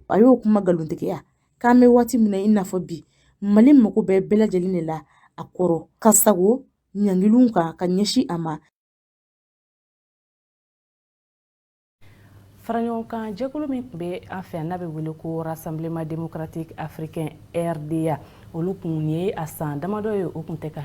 a y'o kuma galontigiya k'an bɛ waati min na i n'a fɔ bi Mali mago bɛɛ bɛɛ lajɛlen de la a kɔrɔ ka sago ɲangilinw kan ka ɲɛsin a ma. Faraɲɔgɔnkan jɛkulu min tun bɛ an fɛ n'a bɛ wele ko Rassemblement Démocratique Africain RDA olu kun ye a san damadɔ ye o kun tɛ ka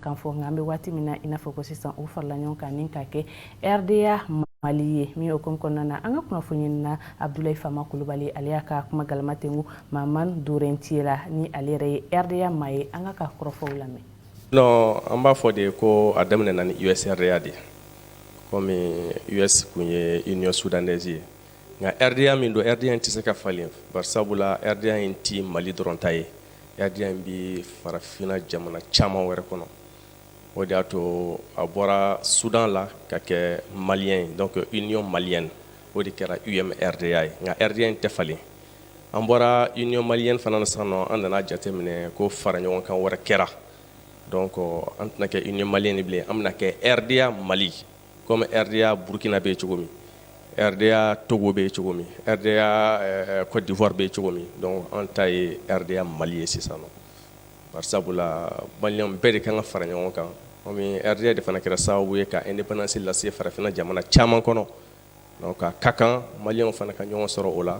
kan fɔ nka an bɛ waati min na i n'a fɔ ko sisan u farala ɲɔgɔn kan ni ka kɛ RDA Mali ye min o kom kɔnɔna na an ka kunnafoni na Abdoulaye Fama Kulubali ale y'a ka kuma galama tɛngu Maman Dorentier la ni ale yɛrɛ ye RDA maa ye an ka kɔrɔfɔw lamɛn. Non an b'a fɔ de ko a daminɛna ni USRDA de comme US kun ye Union Soudanaise ye nka RDA min don RDA in tɛ se ka falen bari sabula RDA in ti Mali dɔrɔn ta ye RDA in bi farafina jamana caman wɛrɛ kɔnɔ o de y'a to a bɔra Soudan la ka kɛ Malien donc Union Malienne o de kɛra UMRDA ye nka RDA in tɛ falen an bɔra Union Malienne fana na sisan nɔ an nana jateminɛ ko faraɲɔgɔnkan wɛrɛ kɛra donc an tɛna kɛ Union Malienne bilen an bɛna kɛ RDA Mali comme RDA Burkina bɛ cogo min RDA Togo bɛ cogo min RDA Côte d'Ivoire bɛ cogo min donc an ta ye RDA Mali ye sisan nɔ bari sabula Malien bɛɛ de kan ka fara ɲɔgɔn kan comme RDA de fana kɛra sababu ye ka indépendance lase farafina jamana caman kɔnɔ donc a ka kan Malien fana ka ɲɔgɔn sɔrɔ o la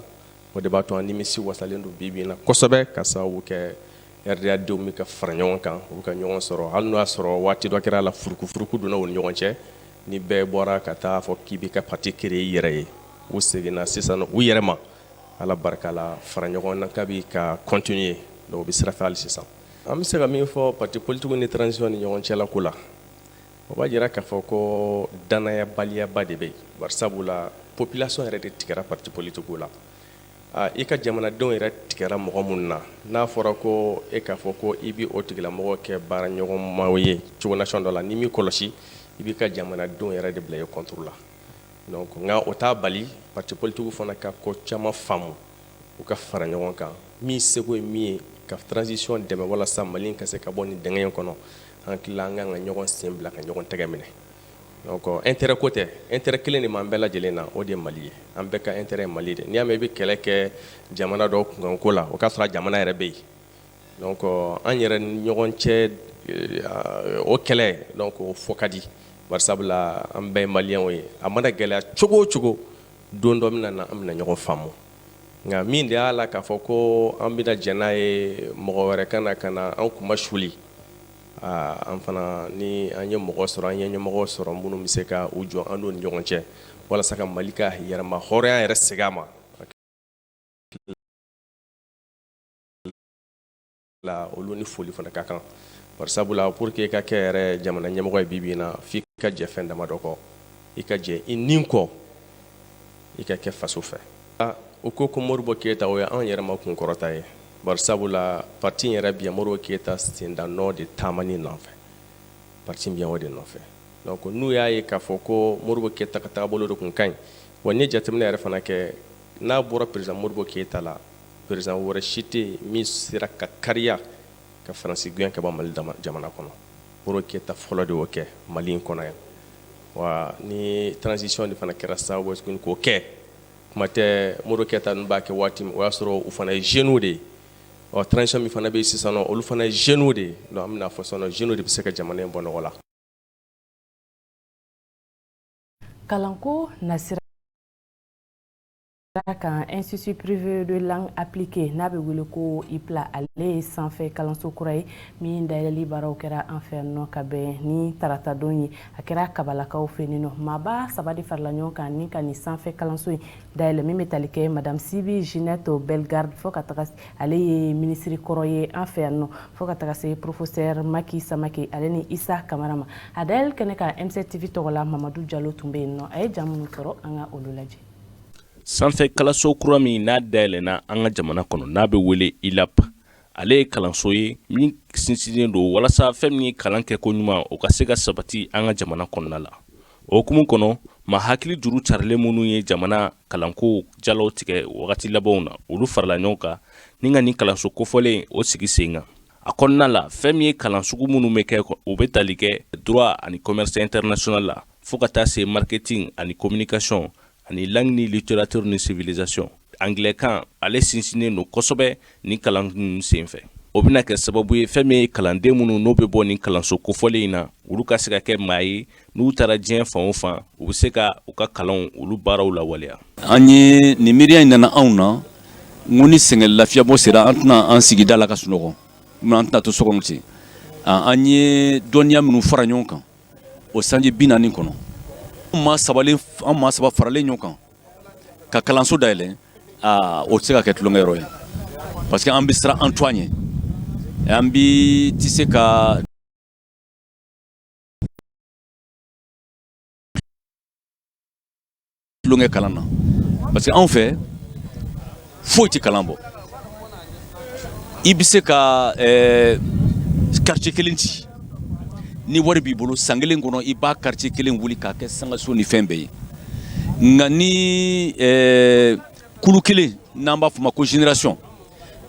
o de b'a to an nimisi wasalen don bi na kosɛbɛ ka sababu kɛ RDA denw bɛ ka fara ɲɔgɔn kan u ka ɲɔgɔn sɔrɔ hali n'o y'a sɔrɔ waati dɔ kɛra la furuku donna u ni ɲɔgɔn cɛ ni bɛɛ bɔra ka taa fɔ k'i bɛ ka parti créer i yɛrɛ ye u seginna sisan u yɛrɛ ma ala barika la fara ɲɔgɔn na k'a bɛ ka continuer donc u bɛ sira fɛ hali sisan an bɛ se ka min fɔ parti politique ni transition ni ɲɔgɔn cɛla ko la o b'a jira k'a fɔ ko danayabaliyaba de bɛ yen bari sabula population yɛrɛ de tigɛra parti politique la i ka jamanadenw yɛrɛ tigɛra mɔgɔ minnu na n'a fɔra ko e k'a fɔ ko i bɛ o tigilamɔgɔ kɛ baara ɲɔgɔnmaw ye cogo nation dɔ la ni m'i kɔlɔsi i b'i ka jamanadenw yɛrɛ de bila i contre la donc nka o t'a bali parti politique fana ka ko caman faamu u ka fara ɲɔgɔn kan min seko ye min ye ka transition dɛmɛ walasa Mali ka se ka bɔ nin dɛngɛ in kɔnɔ an tila an kan ka ɲɔgɔn sen bila ka ɲɔgɔn tɛgɛ minɛ donc intérêt ko tɛ intérêt kelen de m'an bɛɛ lajɛlen na o de ye Mali ye an bɛɛ ka intérêt ye Mali de n'i y'a mɛn i bɛ kɛlɛ kɛ jamana dɔw kunkanko la o k'a sɔrɔ jamana yɛrɛ bɛ yen donc an yɛrɛ ni ɲɔgɔn cɛ o kɛlɛ donc o fɔ ka di bari sabula an bɛɛ ye Maliyɛnw ye a mana gɛlɛya cogo o cogo don dɔ min na an bɛna ɲɔgɔn faamu nka min de y'a la k'a fɔ ko an bɛna jɛ n'a ye mɔgɔ wɛrɛ ka na an kun ma suli an fana ni an ye mɔgɔ sɔrɔ an ye ɲɛmɔgɔ sɔrɔ minnu bɛ se ka u jɔ an n'u ni ɲɔgɔn cɛ walasa ka Mali ka yɛrɛma hɔrɔnya yɛrɛ segin a ma olu ni foli fana ka kan bari sabula pour que i ka kɛ yɛrɛ jamana ɲɛmɔgɔ ye bi na f'i ka jɛ fɛn damadɔ kɔ i ka jɛ i nin kɔ i ka kɛ faso fɛ u ko Modibo Keyita o ye an yɛrɛ ma kunkɔrɔta ye bari sabula parti yɛrɛ bi Modibo Keyita sendannɔ de taamani nɔfɛ parti bi o de nɔfɛ donc n'u y'a ye k'a fɔ ko Modibo Keyita ka taabolo de kun ka ɲi wa ni jateminɛ yɛrɛ fana kɛ n'a bɔra président Modibo Keyita la président wɛrɛ si tɛ yen min sera ka kariya ka Faransi gɛn ka bɔ Mali jamana kɔnɔ Modibo Keyita fɔlɔ de y'o kɛ Mali in kɔnɔ yan wa ni transition de fana kɛra sababu ye tuguni k'o kɛ kuma tɛ Modibo Keyita ninnu b'a kɛ waati min o y'a sɔrɔ u fana ye jeunes de ye transition min fana bɛ yen sisan nɔ olu fana ye jeunes de ye donc an bɛna fɔ sisan nɔ jeunes de bɛ se ka jamana in bɔ nɔgɔ la. Kalanko nasira kan institut privé de langue appliquée n'a bɛ wele ko IPLA ale ye sanfɛ kalanso kura ye min dayɛlɛli baaraw kɛra an fɛ nɔ ka bɛn ni tarata don ye a kɛra kabalakaw fɛ nin nɔ maaba saba de farala ɲɔgɔn kan ni ka nin sanfɛ kalanso in dayɛlɛ min bɛ tali kɛ madame Sibi Ginette Bellegarde fo ka taga ale ye ministre kɔrɔ ye an fɛ nɔ fo ka taga se professeur Maki Samake ale ni Isa Kamara ma a dayɛlɛ kɛnɛ kan MCTV tɔgɔ la Mamadou Diallo tun bɛ yen nɔ a ye jaa minnu sɔrɔ an ka olu lajɛ. sanfɛ kalanso kura min n'a dayɛlɛnna an ka jamana kɔnɔ n'a bɛ wele ILAP ale ye kalanso ye min sinsinnen don walasa fɛn min ye kalan kɛ ko ɲuman o ka se ka sabati an ka jamana kɔnɔna la o hukumu kɔnɔ ma hakili juru carilen minnu ye jamana kalanko jalaw tigɛ wagati labanw na olu farala ɲɔgɔn kan ni ka nin kalanso kofɔlen o sigi sen kan a kɔnɔna la fɛn min ye kalan sugu minnu bɛ kɛ o bɛ tali kɛ droit ani commerce international la fo ka taa se marketing ani communication ani langue ni littérature ni civilisation anglais kan ale sinsinnen no kosɛbɛ ni kalan ninnu senfɛ o bɛna kɛ sababu ye fɛn min ye kalanden minnu n'o bɛ bɔ nin kalanso kofɔlen in na olu ka se ka kɛ maa ye n'u taara diɲɛ fan o fan u bɛ se ka u ka kalanw olu baaraw lawaleya. An ye nin miiriya in nana anw na n ko ni sɛgɛn lafiyabɔ sera an tɛna an sigida la ka sunɔgɔ an tɛna to so kɔnɔ ten an ye dɔnniya minnu fara ɲɔgɔn kan o sanji 40 kɔnɔ an maa saba faralen ɲɔgɔn kan ka kalanso dayɛlɛ o tɛ se ka kɛ tulonkɛyɔrɔ ye parce que an bɛ siran an to an ɲɛ an bi tɛ se ka tulonkɛ kalan na parce que anw fɛ foyi tɛ kalan bɔ i bɛ se ka quartier kelen ci ni wari b'i bolo san kelen kɔnɔ i b'a quartier kelen wuli k'a kɛ sangaso ni fɛn bɛɛ ye nka ni kulu kelen n'an b'a fɔ ma ko génération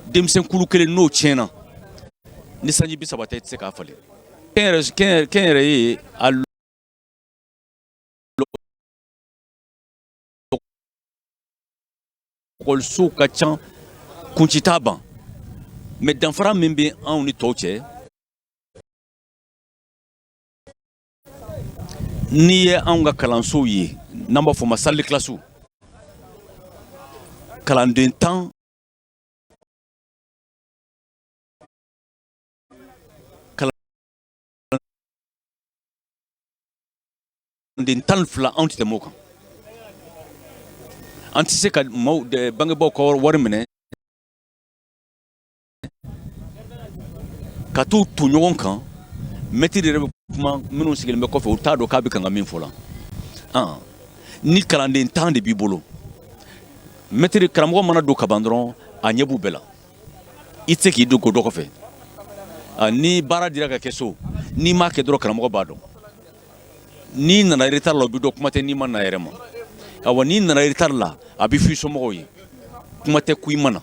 denmisɛn kulu kelen n'o tiɲɛna ni sanji 30 tɛ i tɛ se k'a falen kɛnyɛrɛ ye a ekɔlisow ka ca kunci t'a ban mais danfara min bɛ anw ni tɔw cɛ n'i ye anw ka kalansow ye n'an b'a fɔ ma salle de classe kalanden 10 kalanden 12 anw tɛ tɛmɛ o kan an tɛ se ka bangebaaw ka wari minɛ ka t'u to ɲɔgɔn kan maître yɛrɛ bɛ kuma minnu sigilen bɛ kɔfɛ u t'a dɔn k'a bɛ kan ka min fɔ la ni kalanden 10 de b'i bolo maître karamɔgɔ mana don ka ban dɔrɔn a ɲɛ b'u bɛɛ la i tɛ se k'i don ko dɔ kɔfɛ ni baara dira ka kɛ so n'i m'a kɛ dɔrɔn karamɔgɔ b'a dɔn n'i nana retard la o bɛ dɔn kuma tɛ n'i ma na yɛrɛ ma awa n'i nana retard la a bɛ f'i somɔgɔw ye kuma tɛ ku i ma na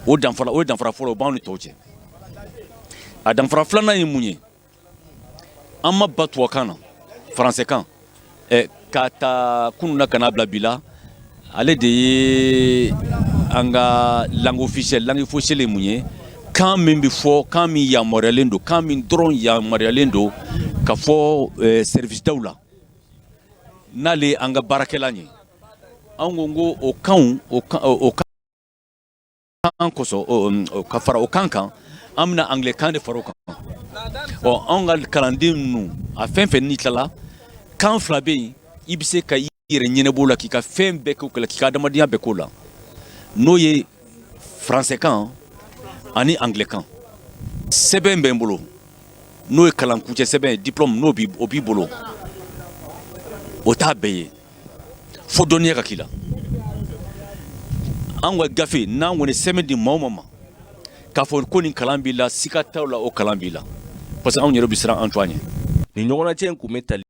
o danfara fɔlɔ o b'anw ni tɔw cɛ a danfara filanan ye mun ye an ma ba tubabukan na faransɛ kan k'a ta kunun na ka n'a bila bi la ale de ye an ka langue officielle ye mun ye kan min bɛ fɔ kan min yamaruyalen don kan min dɔrɔn yamaruyalen don ka fɔ service daw la n'ale an ka baarakɛla ye an ko o kan kosɔn ka fara o kan kan an bɛna anglais kan de fara o kan anw ka kalanden ninnu a fɛn fɛn n'i tilala kan fila bɛ yen i bɛ se ka i yɛrɛ ɲɛnabɔ la k'i ka fɛn bɛɛ k'o la k'i ka adamadenya bɛɛ k'o la n'o ye faransɛ kan ani anglais kan sɛbɛn bɛ n bolo n'o ye kalankuncɛ sɛbɛn ye diplôme n'o b'i bolo o t'a bɛɛ ye fo dɔnniya ka k'i la an ka gafe n'an kɔni sɛbɛn di maa o maa ma k'a fɔ ko nin kalan b'i la siga t'aw la o kalan b'i la parce que anw yɛrɛ bɛ siran an to an ɲɛ nin ɲɔgɔnnacɛ in kun bɛ tali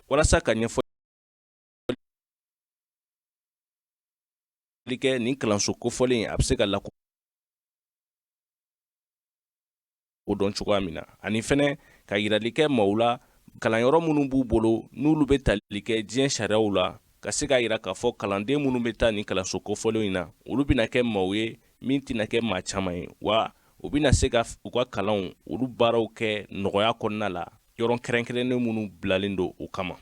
walasa ka ɲɛfɔli kɛ nin kalanso kofɔlen a bɛ se ka lakodɔn cogoya min na ani fɛnɛ ka yirali kɛ maaw la kalanyɔrɔ minnu b'u bolo n'olu bɛ tali kɛ diɲɛ sariyaw la ka se k'a yira k'a fɔ kalanden minnu bɛ taa nin kalanso kofɔlen in na olu bɛna kɛ maaw ye min tɛna kɛ maa caman ye wa u bɛna se ka u ka kalanw olu baaraw kɛ nɔgɔya kɔnɔna la yɔrɔ kɛrɛnkɛrɛnnen minnu bilalen don o kama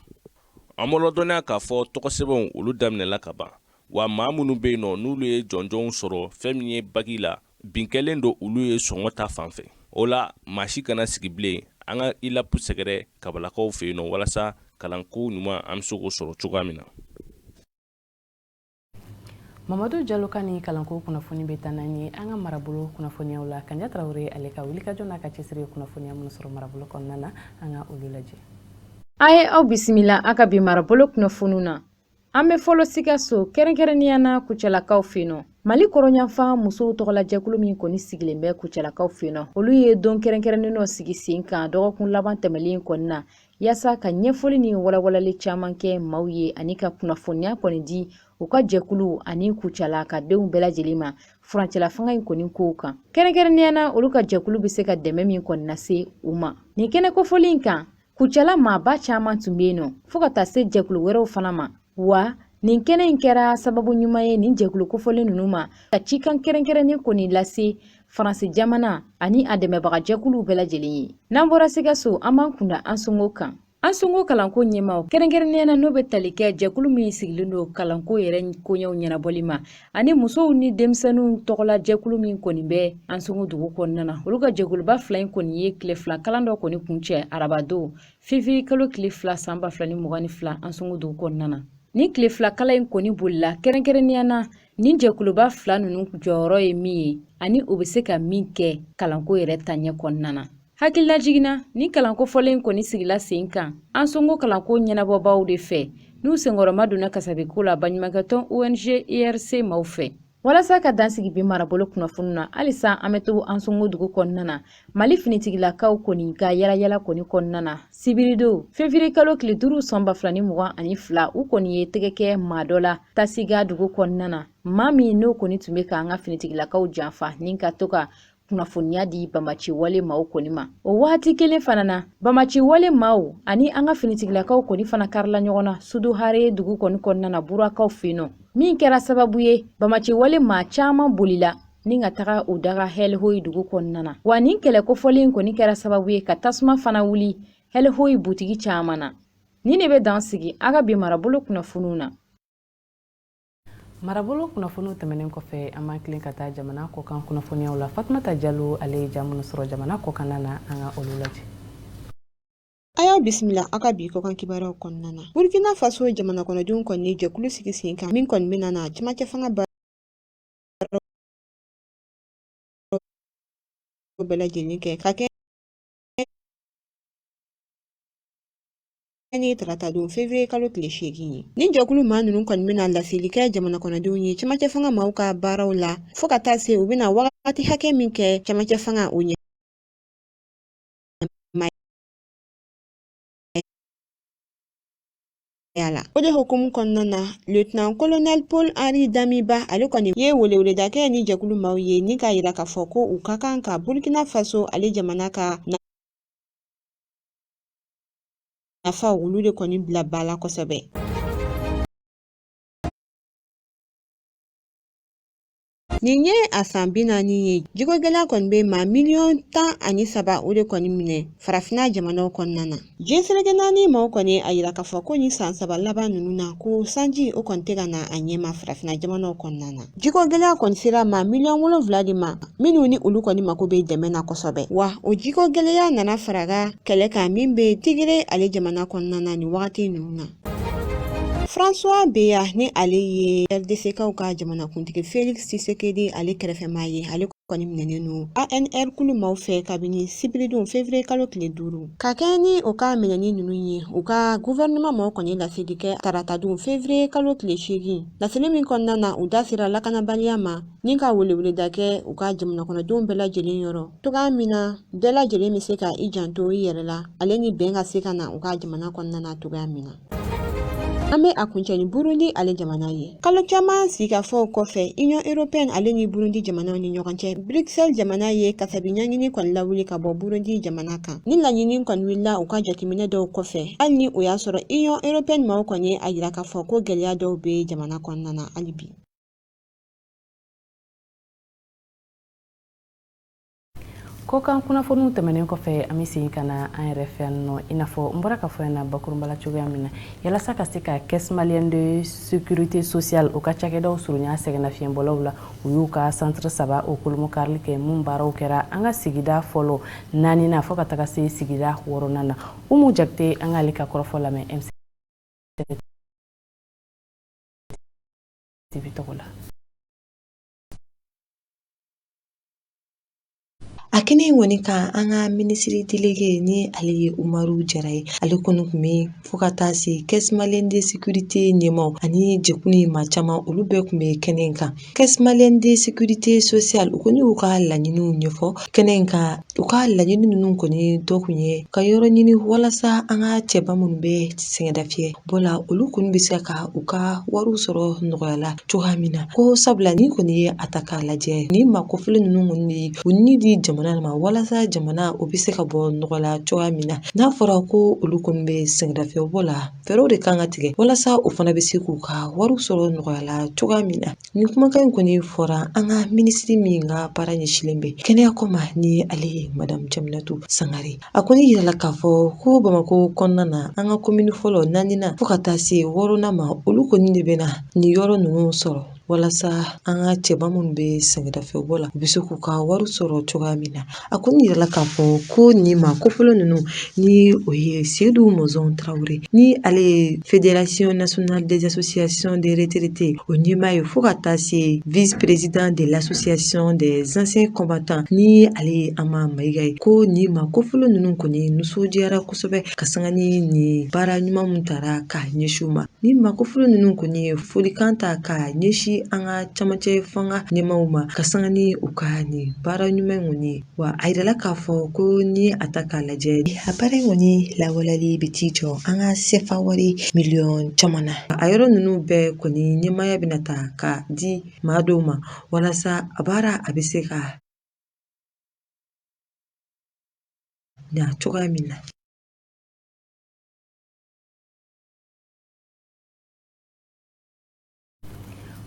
an bɛ ladɔnniya k'a fɔ tɔgɔsɛbɛnw olu daminɛla ka ban wa maa minnu bɛ yen nɔ n'olu ye jɔnjɔnw sɔrɔ fɛn min ye bagi la bin kɛlen don olu ye sɔngɔ ta fanfɛ o la maa si kana sigi bilen an ka ILAP sɛgɛrɛ kabalakaw fɛ yen nɔ walasa kalanko ɲuman an bɛ se k'o sɔrɔ cogoya min na. Mamadou Diallo ka ni kalanko kunnafoni bɛ taa n'an ye an ka marabolo kunnafoniyaw la Kanja Traoré ale ka wulikajɔ n'a ka cɛsiri kunnafoniya minnu sɔrɔ marabolo kɔnɔna na an ka olu lajɛ. A ye aw bisimila a ka bi marabolo kunnafoniw na an bɛ fɔlɔ Sikaso kɛrɛnkɛrɛnnenya na Kucalakaw fɛ yen nɔ Mali kɔrɔnyanfan musow tɔgɔla jɛkulu min kɔni sigilen bɛ Kucalakaw fenɔ olu ye don kɛrɛnkɛrɛnnen dɔ sigi sen kan dɔgɔkun laban tɛmɛlen kɔni na yaasa ka ɲɛfɔli ni walawalali caman kɛ maaw ye ani ka kunnafoniya kɔni di u ka jɛkulu ani Kucala ka denw bɛɛ lajɛlen ma furancɛla fanga in kɔni kow kan. Kɛrɛnkɛrɛnnenya na olu ka jɛkulu bɛ se ka dɛmɛ min kɔni lase u ma. Nin kɛnɛ kofɔli in kan Kucala maaba caman tun bɛ yen nɔ fo ka taa se jɛkulu wɛrɛw fana ma wa nin kɛnɛ in kɛra sababu ɲuman ye nin jɛkulu kofɔlen ninnu ma ka cikan kɛrɛnkɛrɛnnen kɔni lase Faransi jamana ani a dɛmɛbaga jɛkuluw bɛɛ lajɛlen ye. N'an bɔra Sikaso an b'an kunda Ansongo kan. Ansongo kalanko ɲɛmaaw kɛrɛnkɛrɛnnenya na n'o bɛ tali kɛ jɛkulu min sigilen don kalanko yɛrɛ koɲɛw ɲɛnabɔli ma ani musow ni denmisɛnninw tɔgɔla jɛkulu min kɔni bɛ Ansongo dugu kɔnɔna na olu ka jɛkuluba fila in kɔni ye tile fila kalan dɔ kɔni kuncɛ arabadon février kalo tile 2 san 2022 Ansongo dugu kɔnɔna na. Ni tile fila kala in kɔni bolila kɛrɛnkɛrɛnnenya na nin jɛkuluba fila ninnu jɔyɔrɔ ye min ye ani u bɛ se ka min kɛ kalanko yɛrɛ taɲɛ kɔnɔna na. Hakilila jiginna ni kalanko fɔlen kɔni sigila sen kan Ansongo kalanko ɲɛnabɔbaw de fɛ n'u senkɔrɔma donna kasabeko la baɲumankɛtɔn ONG IRC maaw fɛ. Walasa ka dansigi bi marabolo kunnafoni na halisa an bɛ to Ansongo dugu kɔnɔna na Mali finitigilakaw kɔni ka yalayala kɔni kɔnɔna na sibirido février kalo tile 5 san 2022 u kɔni ye tɛgɛ kɛ maa dɔ la Tasiga dugu kɔnɔna na maa min n'o kɔni tun bɛ k'an ka finitigilakaw janfa ni ka to ka kunnafoniya di Bamaci wale maaw kɔni ma. O waati kelen fana na Bamaci wale maaw ani an ka finitigilakaw kɔni fana karila ɲɔgɔn na Suduhare dugu kɔnɔna na Burakaw fenɔ min kɛra sababu ye Bamaci wale maa caman bolila ni ka taga u daga Helihoyi dugu kɔnɔna na wa nin kɛlɛ kofɔlen kɔni kɛra sababu ye ka tasuma fana wuli Helihoyi butigi caman na. Ni ne bɛ dan sigi a ka bi marabolo kunnafoniw na. Marabolo kunnafoniw tɛmɛnen kɔfɛ an b'an kilen ka taa jamana kɔkan kunnafoniyaw la. Fatumata Jalo ale ye jaa minnu sɔrɔ jamana kɔkan na an ka olu lajɛ. A y'aw bisimila a ka bi kɔkan kibaruyaw kɔnɔna na. Burkina Faso jamana kɔnɔdenw kɔni ye jɛkulu sigi sen kan min kɔni bɛna na cɛmancɛ fanga baaraw bɛɛ lajɛlen kɛ ka kɛ ni tarata don février kalo tile 8 ye. Ni jɛkulu maa ninnu kɔni bɛna laseli kɛ jamana kɔnɔdenw ye cɛmancɛ fanga maaw ka baaraw la fo ka taa se u bɛna wagati hakɛ min kɛ cɛmancɛ fanga o ɲɛ yala. O de hukumu kɔnɔna na lieutenant colonel Paul Henri Damiba ale kɔni ye weleweleda kɛ ni jɛkulu maaw ye ni k'a yira k'a fɔ ko u ka kan ka Burkina Faso ale jamana ka nafa olu de kɔni bila ba la kosɛbɛ. Nin ye a san 40 ye jiko gɛlɛya kɔni bɛ maa miliyɔn 13 o de kɔni minɛ farafina jamanaw kɔnɔna na. Diɲɛseleke 4 maaw kɔni a yira k'a fɔ ko ni san 3 laban ninnu na ko sanji o kɔni tɛ ka na a ɲɛma farafina jamanaw kɔnɔna na. Jiko gɛlɛya kɔni sera maa miliyɔn 7 de ma minnu ni olu kɔni mako bɛ dɛmɛ na kosɛbɛ. Wa o jiko gɛlɛya nana faraga kɛlɛ kan min bɛ Tigre ale jamana kɔnɔna na ni wagati ninnu na. François Beya ni ale ye RDC kaw ka jamanakuntigi Félix Tshisekedi ale kɛrɛfɛmaa ye ale kɔni minɛnen no ANR kulu maaw fɛ kabini sibiridon février kalo tile 5 ka kɛ ni o ka minɛni ninnu ye u ka gouvernement maaw kɔni laseli kɛ taratadon février kalo tile 8 laseli min kɔnɔna na u da sera lakanabaliya ma ni ka weleweleda kɛ u ka jamanakɔnɔdenw bɛɛ lajɛlen yɔrɔ togoya min na bɛɛ lajɛlen bɛ se ka i janto i yɛrɛ la ale ni bɛn ka se ka na u ka jamana kɔnɔna na togoya min na. An bɛ a kuncɛ ni Burundi ale jamana ye. Kalo caman sigikafɔw kɔfɛ Union Européenne ale ni Burundi jamanaw ni ɲɔgɔn cɛ Bruxelles jamana ye kasabi ɲaɲini kɔni lawuli ka bɔ Burundi jamana kan. Ni laɲini kɔni wulila u ka jateminɛ dɔw kɔfɛ hali ni o y'a sɔrɔ Union Européenne maaw kɔni a yira k'a fɔ ko gɛlɛya dɔw bɛ jamana kɔnɔna na hali bi. Kɔkan kunnafoniw tɛmɛnen kɔfɛ an bɛ segin ka na an yɛrɛ fɛ yan nɔ i n'a fɔ n bɔra ka fɔ yan na bakurunbala cogoya min na yalasa ka se ka caisse malienne de sécurité sociale o ka cakɛdaw surunya sɛgɛnnafiɲɛbɔlaw la u y'u ka centre 3 o kolomo karili kɛ mun baaraw kɛra an ka sigida fɔlɔ 4nan fɔ ka taga se sigida 6nan na Umu Jakite an k'ale ka kɔrɔfɔ lamɛn MC TV tɔgɔ la. a kɛnɛ in kɔni kan an ka minisiri delege ni ale ye Umaru Jara ye ale kɔni kun bɛ fo ka taa se Caisse Malienne de Sécurité ɲɛmaw ani jɛkulu maa caman olu bɛɛ kun bɛ kɛnɛ in kan. Caisse Malienne de Sécurité Sociale u kɔni y'u ka laɲiniw ɲɛfɔ kɛnɛ in kan. U ka laɲini ninnu kɔni dɔ kun ye ka yɔrɔ ɲini walasa an ka cɛba minnu bɛ sɛgɛndafiɲɛ bɔ la olu kɔni bɛ se ka u ka wariw sɔrɔ nɔgɔyala cogoya min na ko sabula ni kɔni ye a ta k'a lajɛ ni makofili ninnu kɔni u ni di jamana ma walasa jamana o bɛ se ka bɔ nɔgɔla cogoya min na n'a fɔra ko olu kɔni bɛ sɛgɛndafiɲɛ bɔ la fɛɛrɛw de kan ka tigɛ walasa o fana bɛ se k'u ka wariw sɔrɔ nɔgɔyala cogoya min na. Ni kumakan in kɔni fɔra an ka minisiri min ka baara ɲɛsilen bɛ kɛnɛya ko ma ni ale ye Madame Jaminatu Sangare. A kɔni yirala k'a fɔ ko Bamakɔ kɔnɔna na an ka komini fɔlɔ 4nan fo ka taa se 6nan ma olu kɔni de bɛna ni yɔrɔ ninnu sɔrɔ walasa an ka cɛba minnu bɛ sɛgɛndafiɲɛ bɔ la u bɛ se k'u ka wari sɔrɔ cogoya min na. A kɔni yirala k'a fɔ ko nin ma kofɔlɔ ninnu ni o ye Seydou Mɔzɔn Traoré ni ale ye Fédération nationale des associations des retraités o ɲɛmaa ye fo ka taa se vice-président de l'association des anciens combattants ni ale ye Ama Mayiga ye ko nin ma kofɔlɔ ninnu kɔni nisɔndiyara kosɛbɛ ka sanga ni nin baara ɲuman min tara ka ɲɛsin u ma. Ni ma kofɔlɔ ninnu kɔni ye folikan ta ka ɲɛsin an ka camancɛ fanga ɲɛmaaw ma ka sanga ni u ka nin baara ɲuman kɔni wa a yirala k'a fɔ ko ni a ta k'a lajɛ a baara in kɔni lawaleli bɛ t'i jɔ an ka CFA wari miliyɔn caman na. A yɔrɔ ninnu bɛɛ kɔni ɲɛmaaya bɛna ta ka di maa dɔw ma walasa a baara a bɛ se ka ɲa cogoya min na.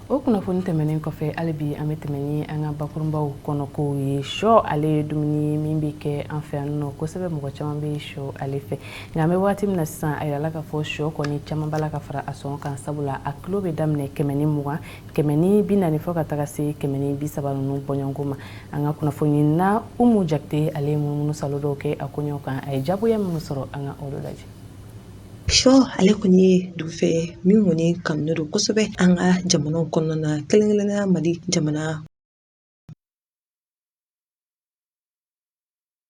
O kunnafoni tɛmɛnen kɔfɛ hali bi an bɛ tɛmɛ ni an ka bakurunbaw kɔnɔ kow ye. Sɔ ale ye dumuni min bɛ kɛ an fɛ yan nɔ kosɛbɛ mɔgɔ caman bɛ sɔ ale fɛ nka an bɛ waati min na sisan a yirala k'a fɔ sɔ kɔni caman b'a la ka fara a sɔngɔ kan sabula a kilo bɛ daminɛ 120 140 fɔ ka taga se 130 ninnu bɔɲɔgɔnko ma. An ka kunnafoni na Umu Jakite ale ye munumunu salo dɔw kɛ a koɲɛw kan a ye jagoya minnu sɔrɔ an ka olu lajɛ. Sɔ ale kɔni ye dufɛ min kɔni kanunen don kosɛbɛ an ka jamanaw kɔnɔna na kelen-kelenna Mali jamana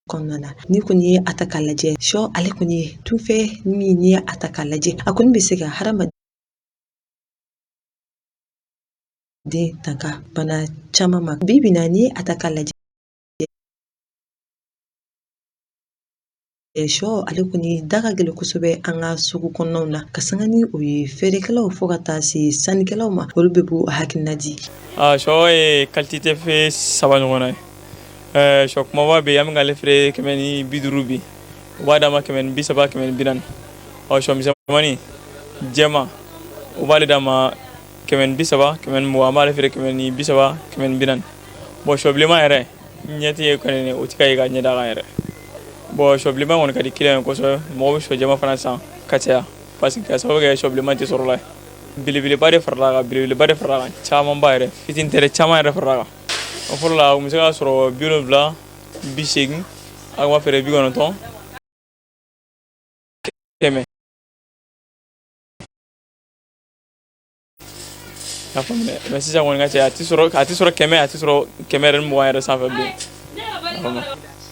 kɔnɔna na. Ni kɔni ye a ta k'a lajɛ sɔ ale kɔni ye dufɛ min ni a ta k'a lajɛ a kɔni bɛ se ka hadamaden tanga bana caman ma. Bi bi in na ni a ta k'a lajɛ sɔ ale kɔni da ka gɛlɛn kosɛbɛ an ka sugu kɔnɔnaw na ka sanga ni o ye feerekɛlaw fo ka taa se sannikɛlaw ma olu bɛ b'u hakilina di. Sɔ ye qualité fɛ 3 ɲɔgɔnna ye. Sɔ kumaba bɛ yen an bɛ k'ale feere 150 bi u b'a d'a ma 130 140. Sɔ misɛnmanin jɛma u b'ale d'a ma 130 120 an b'ale feere 130 140. Sɔ bilenman yɛrɛ ɲɛti ye kɔni o tɛ ka ye ka ɲɛ d'a kan yɛrɛ. Sɔ bilenman kɔni ka di client ye kosɛbɛ mɔgɔ bɛ sɔ jɛma fana san ka caya parce que ka sababu kɛ sɔ bilenman tɛ sɔrɔ la ye. Belebeleba de farala kan camanba yɛrɛ fitini tɛ caman yɛrɛ farala kan. O fɔlɔ la u bɛ se ka sɔrɔ 70 80 a b'a feere 90 100. Y'a faamu dɛ mais sisan kɔni ka caya a tɛ sɔrɔ 100 a tɛ sɔrɔ 120 yɛrɛ sanfɛ bilen.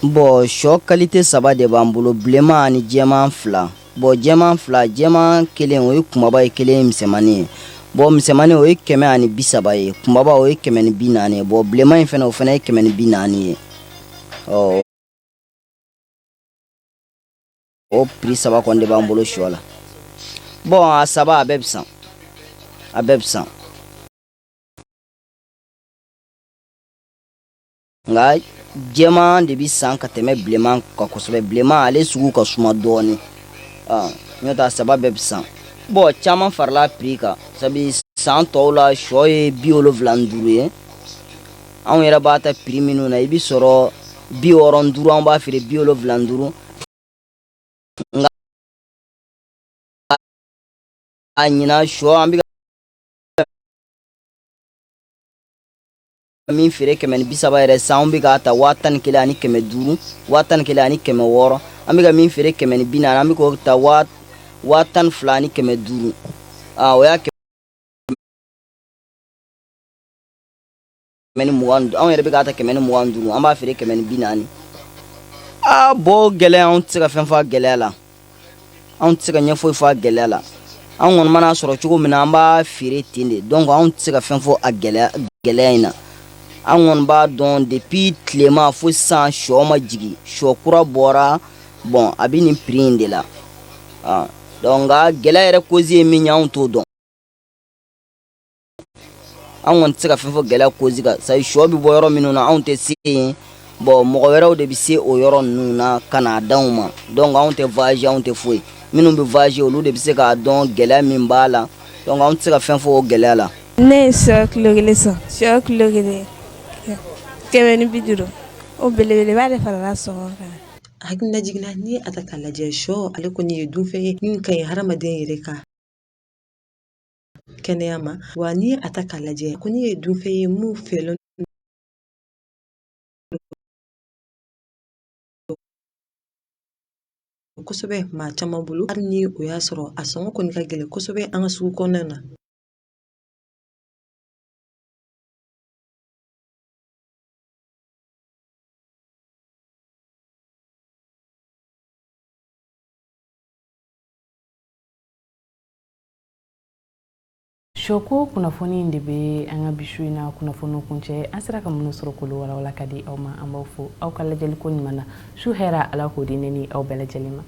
Sɔ qualité 3 de b'an bolo bilenman ani jɛman 2. Jɛman 2 jɛman 1 o ye kumaba ye 1 ye misɛnmanin ye. Misɛnmanin o ye 130 ye kumaba o ye 140 ye. Bilenman in fana o fana ye 140 ye. O prix 3 kɔni de b'an bolo sɔ la. A 3 a bɛɛ bɛ san nka jɛman de bɛ san ka tɛmɛ bilenman kan kosɛbɛ. Bilenman ale sugu ka suma dɔɔni n'o tɛ a 3 bɛɛ bɛ san. Caman farala prix kan sabu san tɔw la sɔ ye 75 ye anw yɛrɛ b'a ta prix minnu na i bɛ sɔrɔ 65 an b'a feere 75 nka a ɲina sɔ an bɛ min feere 130 yɛrɛ san an bɛ k'a ta 11 ani 500 11 ani 600 an bɛ ka min feere 140 an bɛ k'o ta 12 ani 500 o y'a kɛmɛ ni mugan anw yɛrɛ bɛ k'a ta kɛmɛ ni mugan ni duuru an b'a feere kɛmɛ ni 40. Bɔ gɛlɛya anw tɛ se ka fɛn fɔ a gɛlɛya la, anw tɛ se ka ɲɛfoyi fɔ a gɛlɛya la. Anw kɔni mana sɔrɔ cogo min na an b'a feere ten de, donc anw tɛ se ka fɛn fɔ a gɛlɛya in na. Anw kɔni b'a dɔn depuis tilema fo sisan sɔ ma jigin, sɔ kura bɔra, bon a bɛ nin prix in de la. Donc nka gɛlɛya yɛrɛ cause ye min ye anw t'o dɔn. Anw kɔni tɛ se ka fɛn fɔ gɛlɛya cause kan, sabu sɔ bɛ bɔ yɔrɔ minnu na anw tɛ se yen, bon mɔgɔ wɛrɛw de bɛ se o yɔrɔ ninnu na ka n'a d'anw ma, donc anw tɛ voyager anw tɛ foyi. Minnu bɛ voyager olu de bɛ se k'a dɔn gɛlɛya min b'a la, donc anw tɛ se ka fɛn fɔ o gɛlɛya la. Ne ye sɔ kilo 1 sɔn, sɔ kilo 1 kɛmɛ ni 50, o belebeleba de farala sɔngɔ kan. Hakilina jiginna ni a ta k'a lajɛ sɔ ale kɔni ye dunfɛn ye min ka ɲi hadamaden yɛrɛ ka kɛnɛya ma, wa ni a ta k'a lajɛ kɔni ye dunfɛn ye mun fɛlen kosɛbɛ maa caman bolo, hali ni o y'a sɔrɔ a sɔngɔ kɔni ka gɛlɛn kosɛbɛ an ka sugu kɔnɔna na. Shoko kunnafoni de be an ka bisu in na kunnafoni kuncɛ an sera ka minnu sɔrɔ k'olu walawala ka di aw ma an b'aw fo aw ka lajɛli ko ɲuman na su hɛra ala k'o di ne ni aw bɛɛ lajɛlen ma.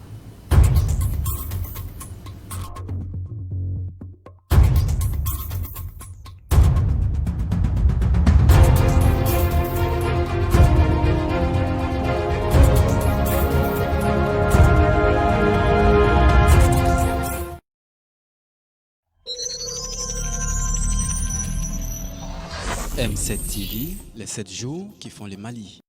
M7 TV, les 7 jours qui font le Mali.